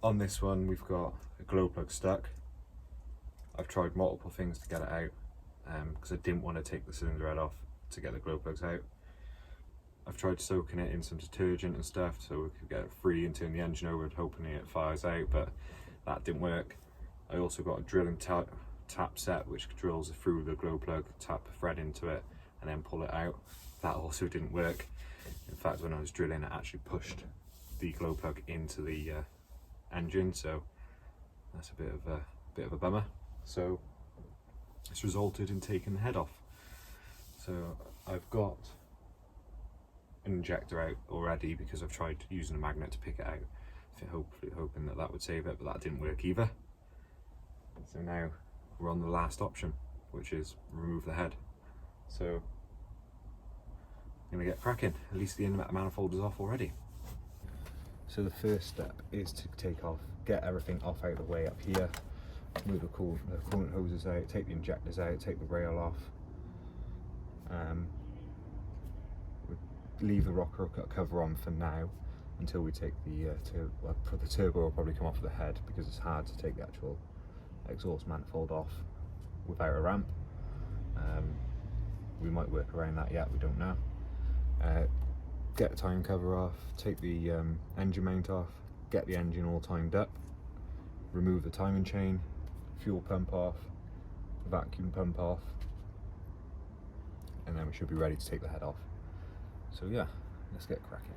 On this one we've got a glow plug stuck. I've tried multiple things to get it out because I didn't want to take the cylinder head off to get the glow plugs out. I've tried soaking it in some detergent and stuff so we could get it free and turn the engine over, hoping it fires out, but that didn't work. I also got a drilling tap set which drills through the glow plug, tap a thread into it and then pull it out. That also didn't work. In fact, when I was drilling, it actually pushed the glow plug into the engine, so that's a bit of a bummer. So it's resulted in taking the head off. So I've got an injector out already because I've tried using a magnet to pick it out, hopefully hoping that that would save it, but that didn't work either. So now we're on the last option, which is remove the head. So I'm gonna get cracking. At least the inlet manifold is off already. So the first step is to get everything off out of the way up here, move the coolant hoses out, take the injectors out, take the rail off, leave the rocker cover on for now until we take the turbo will probably come off of the head because it's hard to take the actual exhaust manifold off without a ramp. We might work around that yet, we don't know. Get the time cover off, take the engine mount off, get the engine all timed up, remove the timing chain, fuel pump off, vacuum pump off, and then we should be ready to take the head off. So yeah, let's get cracking.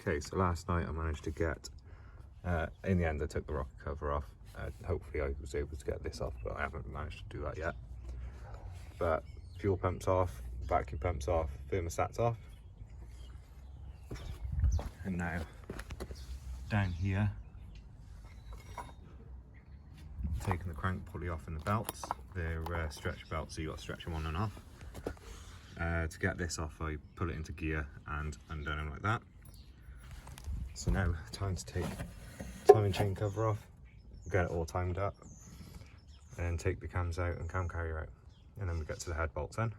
Okay, so last night I managed to get, in the end I took the rocker cover off. Hopefully I was able to get this off, but I haven't managed to do that yet. But fuel pump's off, vacuum pump's off, thermostat's off. And now, down here, taking the crank pulley off and the belts. They're stretch belts, so you got to stretch them on and off. To get this off, I pull it into gear and undone them like that. So now, time to take timing chain cover off, get it all timed up, and then take the cams out and cam carrier out. And then we get to the head bolts then.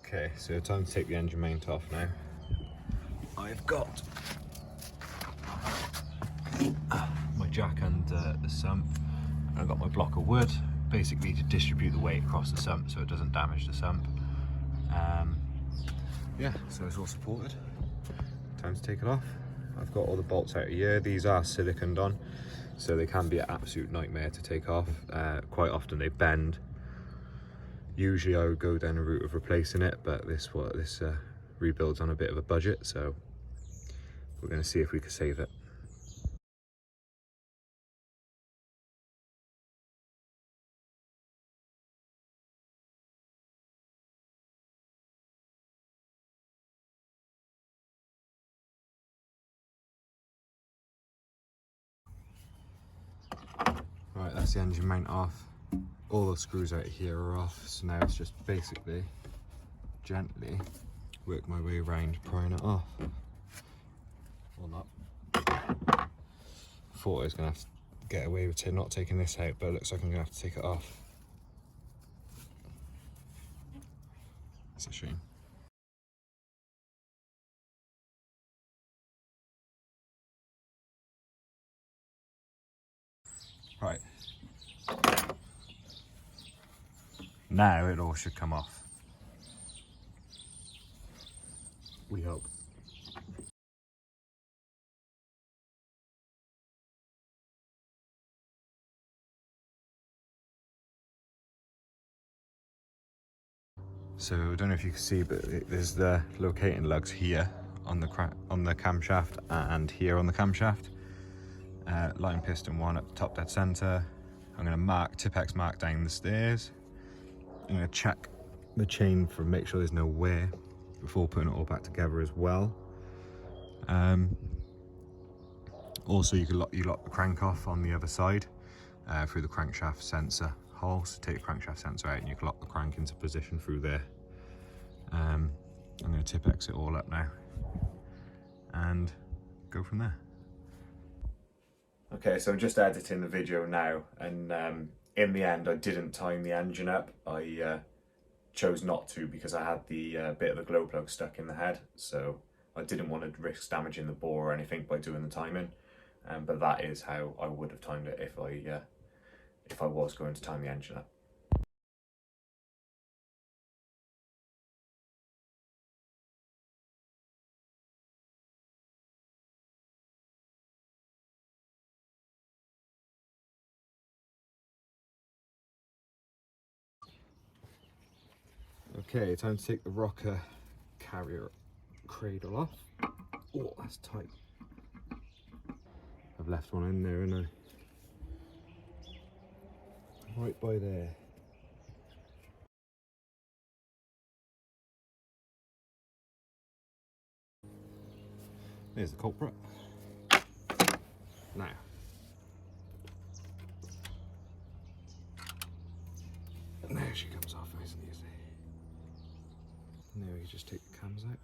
Okay, so time to take the engine mount off now. I've got my jack and the sump. I've got my block of wood, basically to distribute the weight across the sump so it doesn't damage the sump. Yeah, so it's all supported. Time to take it off. I've got all the bolts out of here. These are siliconed on, so they can be an absolute nightmare to take off. Quite often they bend. Usually I would go down a route of replacing it, but this rebuild's on a bit of a budget, so we're going to see if we can save it. Right, that's the engine mount off. All the screws out here are off, so now it's just basically gently work my way around prying it off. Or not. Thought I was going to have to get away with not taking this out, but it looks like I'm going to have to take it off. It's a shame. Right. Now it all should come off. We hope. So I don't know if you can see, but there's the locating lugs here on the camshaft and here on the camshaft. Line piston one at the top dead center. I'm going to Tipex mark down the stairs. I'm going to check the chain for make sure there's no wear. before putting it all back together as well. Also, you can lock the crank off on the other side through the crankshaft sensor hole. So take the crankshaft sensor out and you can lock the crank into position through there. I'm going to tip exit all up now and go from there. Okay, so I'm just editing the video now, and in the end I didn't time the engine up. I chose not to because I had the bit of the glow plug stuck in the head, so I didn't want to risk damaging the bore or anything by doing the timing. But that is how I would have timed it if I was going to time the engine up. Okay, time to take the rocker carrier cradle off. Oh, that's tight. I've left one in there, haven't I? Right by there. There's the culprit. Now, there she comes off nice and easy. And there we can just take the cams out.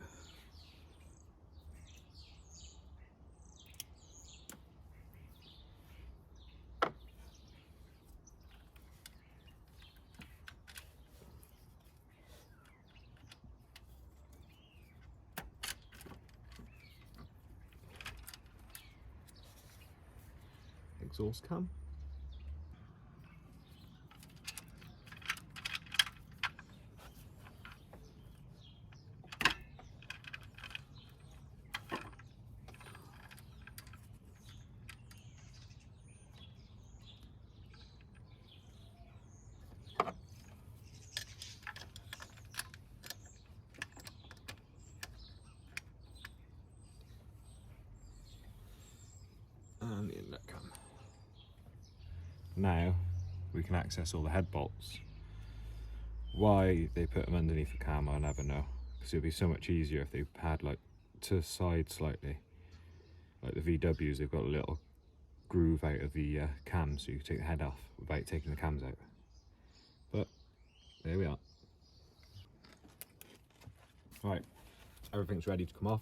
Exhaust cam. And the inlet cam. Now we can access all the head bolts. Why they put them underneath the cam, I'll never know, because it would be so much easier if they had like to the side slightly. Like the VWs, they've got a little groove out of the cam, so you can take the head off without taking the cams out. But there we are. Right, everything's ready to come off.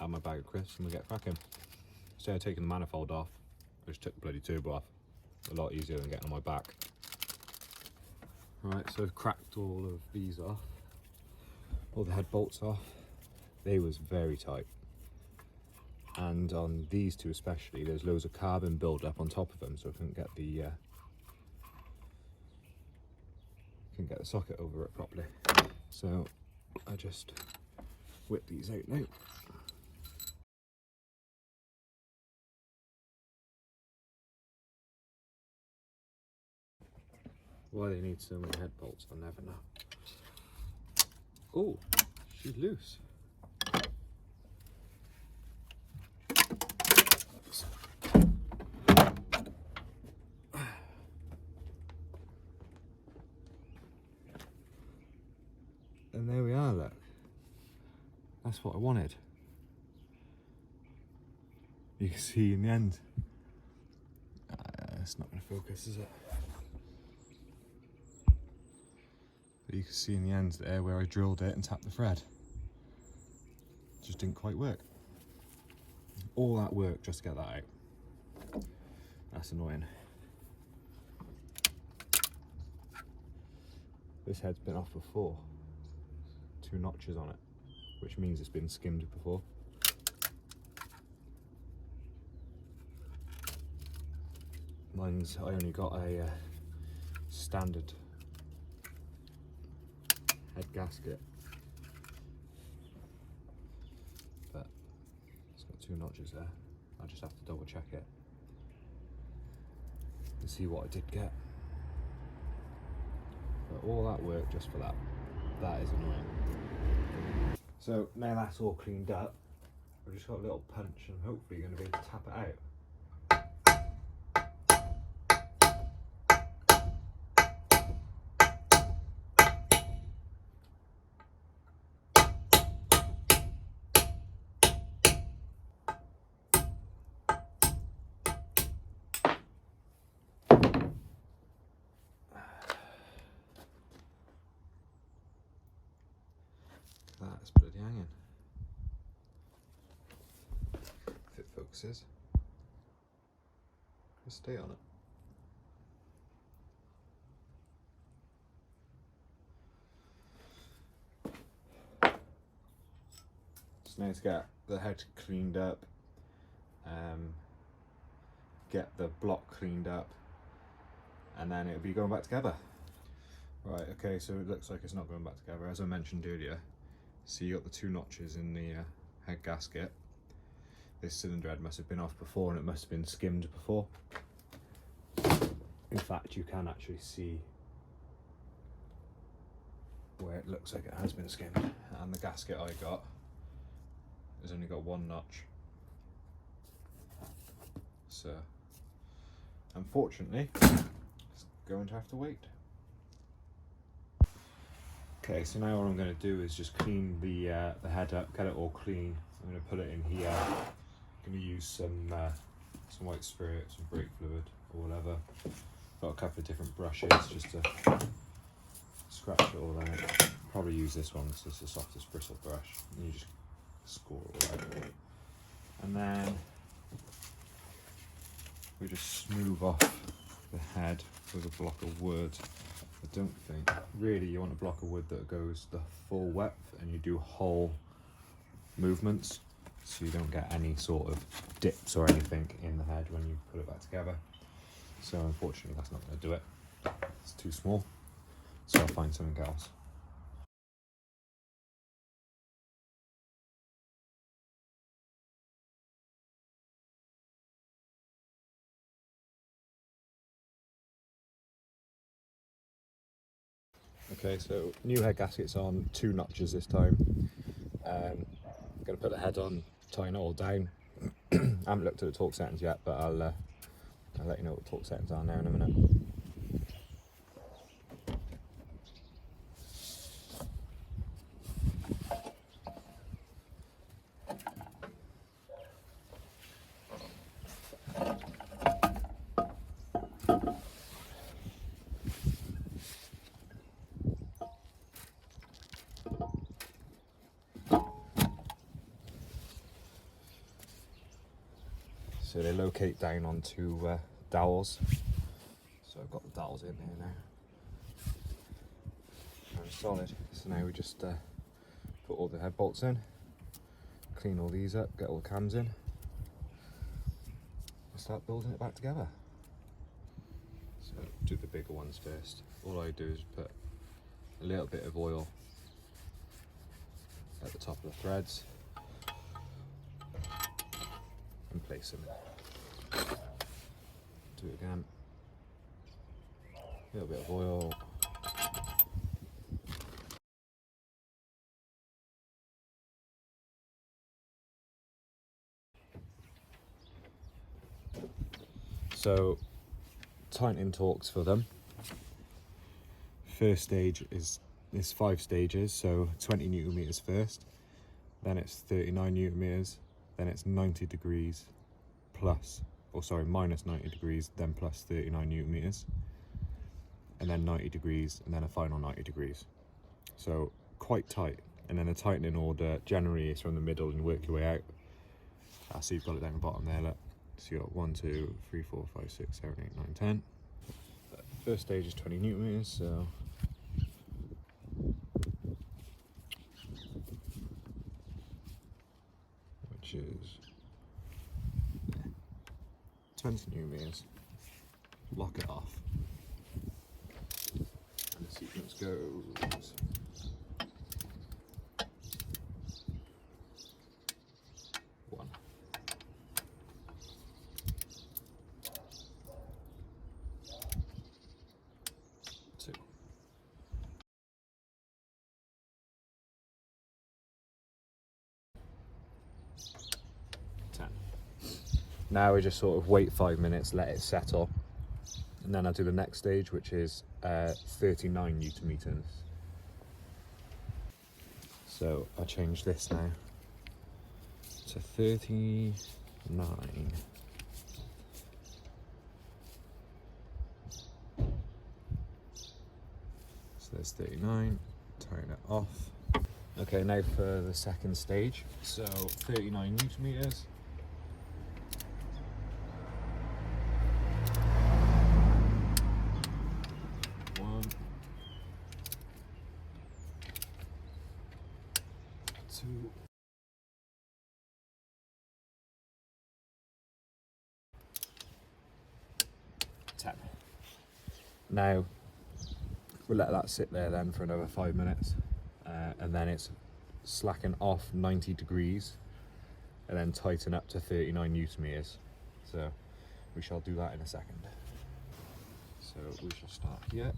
Add my bag of crisps and we get cracking. Instead of taking the manifold off, I just took the bloody turbo off. A lot easier than getting on my back. Right, so I've cracked all of these off, all the head bolts off. They was very tight, and on these two especially, there's loads of carbon build up on top of them, so I couldn't get the socket over it properly. So I just whip these out now. Why they need so many head bolts, I'll never know. Oh, she's loose. And there we are, look. That's what I wanted. You can see in the end. It's not going to focus, is it? But you can see in the end there where I drilled it and tapped the thread. Just didn't quite work. All that work just to get that out. That's annoying. This head's been off before. 2 notches on it, which means it's been skimmed before. I only got a standard head gasket, but it's got 2 notches there. I just have to double check it and see what I did get. But all that work just for that. That is annoying. So now that's all cleaned up, I've just got a little punch and hopefully going to be able to tap it out. That's bloody hanging. If it focuses, just stay on it. So now to get the head cleaned up, get the block cleaned up, and then it'll be going back together. Right, okay, so it looks like it's not going back together, as I mentioned earlier. So you got the 2 notches in the head gasket. This cylinder head must have been off before, and it must have been skimmed before. In fact, you can actually see where it looks like it has been skimmed. And the gasket I got has only got 1 notch. So, unfortunately, it's going to have to wait. Okay, so now what I'm going to do is just clean the head up, get it all clean. I'm going to put it in here. I'm going to use some white spirit, some brake fluid or whatever. Got a couple of different brushes just to scratch it all out. Probably use this one because it's the softest bristle brush. And you just score it all out. And then we just smooth off the head with a block of wood. I don't think, really you want a block of wood that goes the full width and you do whole movements so you don't get any sort of dips or anything in the head when you put it back together. So unfortunately that's not going to do it. It's too small, so I'll find something else. Okay, so new head gasket's on, 2 notches this time. I'm going to put the head on, tying it all down. I haven't looked at the torque settings yet, but I'll let you know what the torque settings are now in a minute. So they locate down onto dowels. So I've got the dowels in here now. Very solid. So now we just put all the head bolts in, clean all these up, get all the cams in, and start building it back together. So do the bigger ones first. All I do is put a little bit of oil at the top of the threads and place them in. Do it again. A little bit of oil. So tightening torques for them. First stage is 5 stages, so 20 newton meters first, then it's 39 newton meters, then it's 90 degrees plus, or sorry, minus 90 degrees, then plus 39 newton meters, and then 90 degrees, and then a final 90 degrees. So quite tight. And then the tightening order generally is from the middle and work your way out. So you've got it down the bottom there, look. So you've got 1, 2, 3, 4, 5, 6, 7, 8, 9, 10. First stage is 20 newton meters, so which is 20 newton meters. Lock it off. And the sequence goes 1, 2. Now we just sort of wait 5 minutes, let it settle, and then I'll do the next stage, which is 39 newton meters. So I'll change this now to 39. So there's 39, turn it off, Okay, now for the second stage. So 39 newton meters. One, two, 10. Now we'll let that sit there then for another 5 minutes, and then it's slacken off 90 degrees and then tighten up to 39 newton meters. So we shall do that in a second. So we shall start here.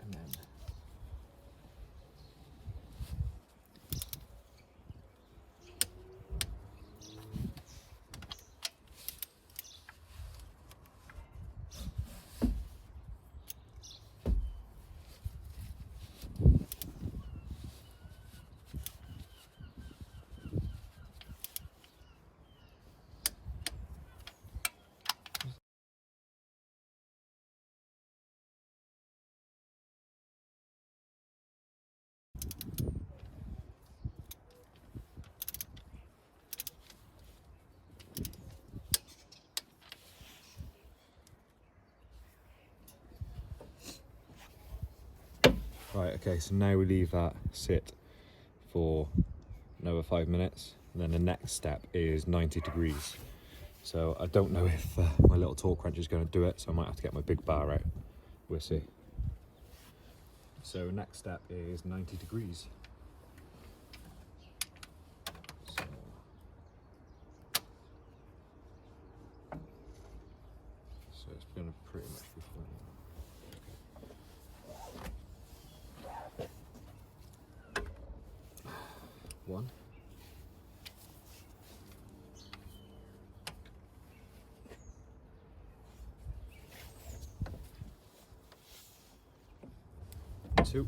And then right, okay, so now we leave that sit for another 5 minutes. And then the next step is 90 degrees. So I don't know if my little torque wrench is going to do it, so I might have to get my big bar out. We'll see. So next step is 90 degrees. So it's going to pretty much be fine. One. Two.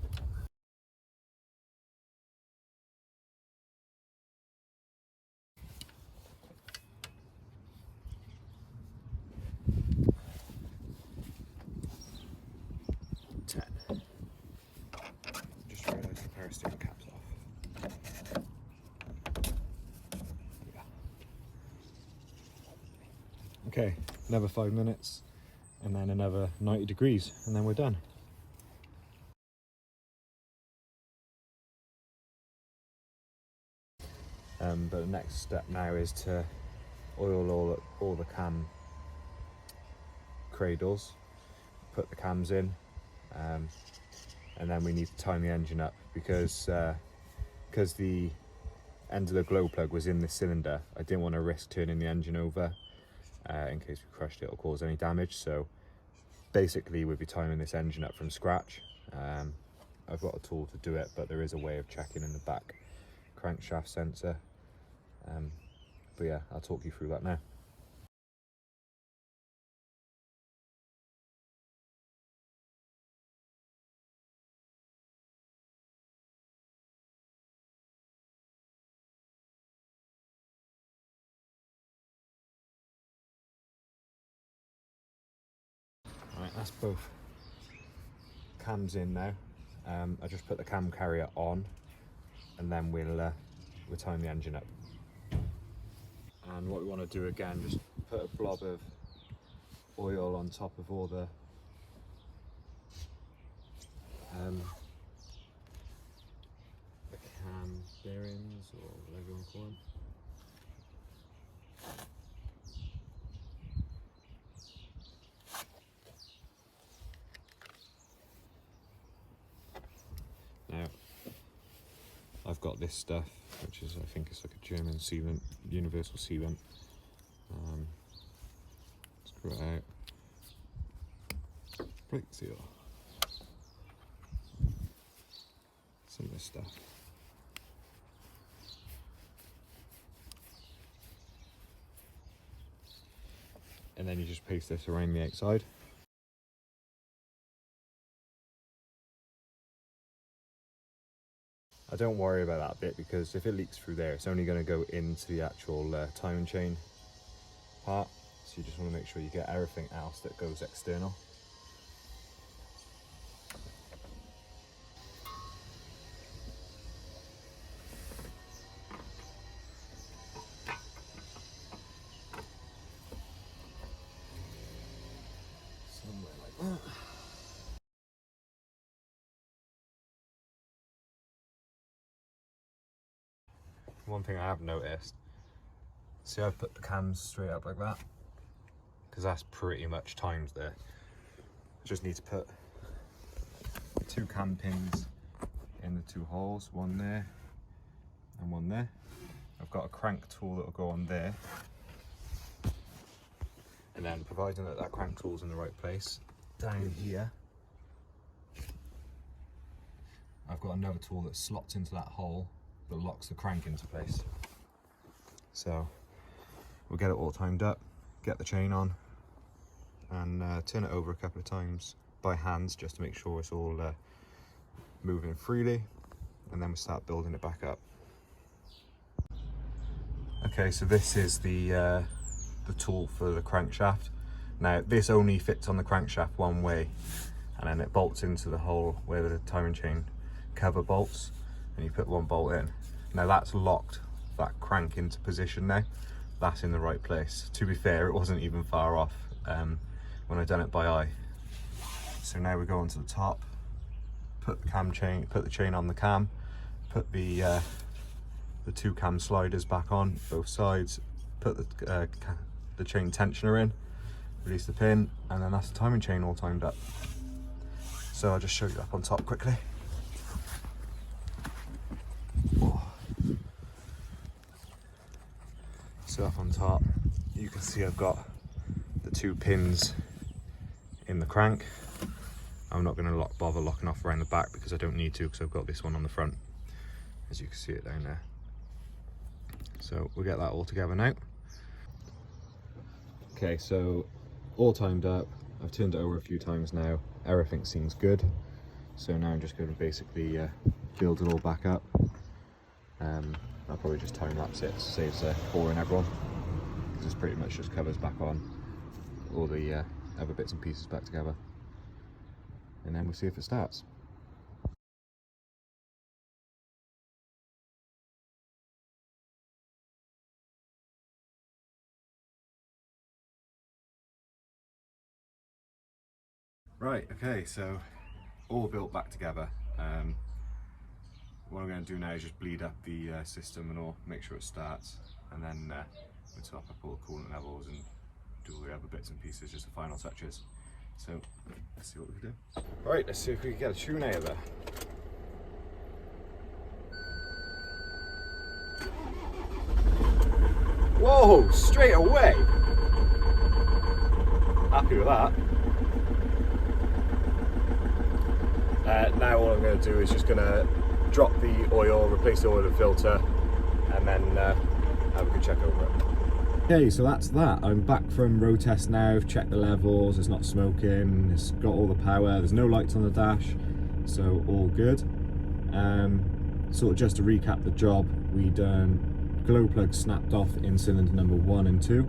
Just realised the power steering cap's off. Yeah. Okay, another 5 minutes and then another 90 degrees and then we're done. But the next step now is to oil all the cam cradles, put the cams in, and then we need to time the engine up because the end of the glow plug was in the cylinder. I didn't want to risk turning the engine over in case we crushed it or caused any damage. So basically we'll be timing this engine up from scratch. I've got a tool to do it, but there is a way of checking in the back crankshaft sensor. But yeah, I'll talk you through that now. Right, that's both cams in now. I just put the cam carrier on and then we'll time the engine up. And what we want to do again, just put a blob of oil on top of all the cam bearings, or whatever you want to call them. Now, I've got this stuff, which is, I think it's like a German sealant, universal sealant. Screw it out. Brake seal. Some of this stuff. And then you just paste this around the outside. I don't worry about that bit, because if it leaks through there, it's only going to go into the actual timing chain part. So you just want to make sure you get everything else that goes external. Somewhere like that. One thing I have noticed, see, I've put the cams straight up like that, because that's pretty much timed there. I just need to put 2 cam pins in the 2 holes, one there and one there. I've got a crank tool that will go on there, and then providing that that crank tool's in the right place, down here I've got another tool that slots into that hole that locks the crank into place. So we'll get it all timed up, get the chain on, and turn it over a couple of times by hands just to make sure it's all moving freely, and then we start building it back up. Okay, so this is the tool for the crankshaft. Now this only fits on the crankshaft one way, and then it bolts into the hole where the timing chain cover bolts, and you put one bolt in. Now that's locked that crank into position now. That's in the right place. To be fair, it wasn't even far off when I done it by eye. So now we go onto the top, put the chain on the cam, put the 2 cam sliders back on both sides, put the chain tensioner in, release the pin, and then that's the timing chain all timed up. So I'll just show you up on top quickly. So up on top, you can see I've got the 2 pins in the crank. I'm not going to bother locking off around the back because I don't need to, because I've got this one on the front, as you can see it down there. So we'll get that all together now. Okay, so all timed up. I've turned it over a few times now. Everything seems good. So now I'm just going to basically build it all back up. I'll probably just time lapse it, saves boring everyone, because it's pretty much just covers back on all the other bits and pieces back together, and then we'll see if it starts. Right, okay, so all built back together. What I'm going to do now is just bleed up the system and all, make sure it starts, and then we'll top up all the coolant levels and do all the other bits and pieces, just the final touches. So let's see what we can do. Right, let's see if we can get a tune out of there. Whoa, straight away! Happy with that. Now all I'm going to do is just going to drop the oil, replace the oil and filter, and then have a good check over it. Okay, so that's that. I'm back from road test now, I've checked the levels, it's not smoking, it's got all the power, there's no lights on the dash, so all good. Sort of just to recap the job, we done glow plug snapped off in cylinder number 1 and 2.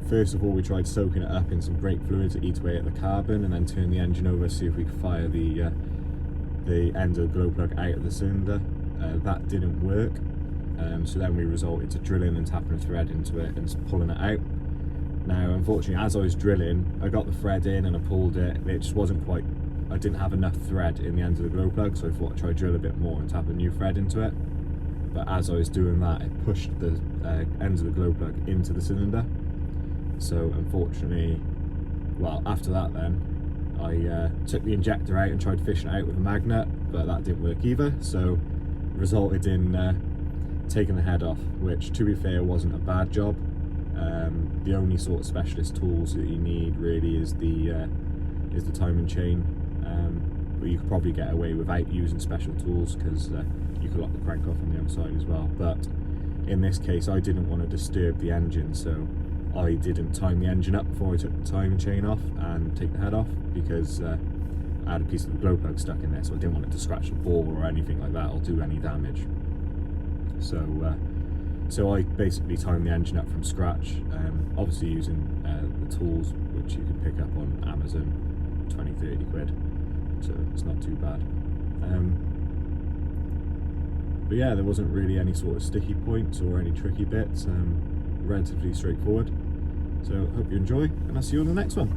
First of all, we tried soaking it up in some brake fluid to eat away at the carbon, and then turn the engine over to see if we could fire the end of the glow plug out of the cylinder. That didn't work, so then we resorted to drilling and tapping a thread into it and pulling it out. Now unfortunately, as I was drilling, I got the thread in and I pulled it, and it just wasn't quite, I didn't have enough thread in the end of the glow plug, so I thought I'd try drill a bit more and tap a new thread into it. But as I was doing that, it pushed the ends of the glow plug into the cylinder. So unfortunately, well, after that then, I took the injector out and tried fishing it out with a magnet, but that didn't work either, so resulted in taking the head off, which to be fair wasn't a bad job. The only sort of specialist tools that you need really is the timing chain, but you could probably get away without using special tools, because you could lock the crank off on the other side as well. But in this case, I didn't want to disturb the engine, so I didn't time the engine up before I took the timing chain off and take the head off, because I had a piece of the glow plug stuck in there, so I didn't want it to scratch the ball or anything like that or do any damage. So I basically timed the engine up from scratch, obviously using the tools which you can pick up on Amazon, 20-30 quid, so it's not too bad. But yeah, there wasn't really any sort of sticky points or any tricky bits, relatively straightforward. So hope you enjoy, and I'll see you on the next one.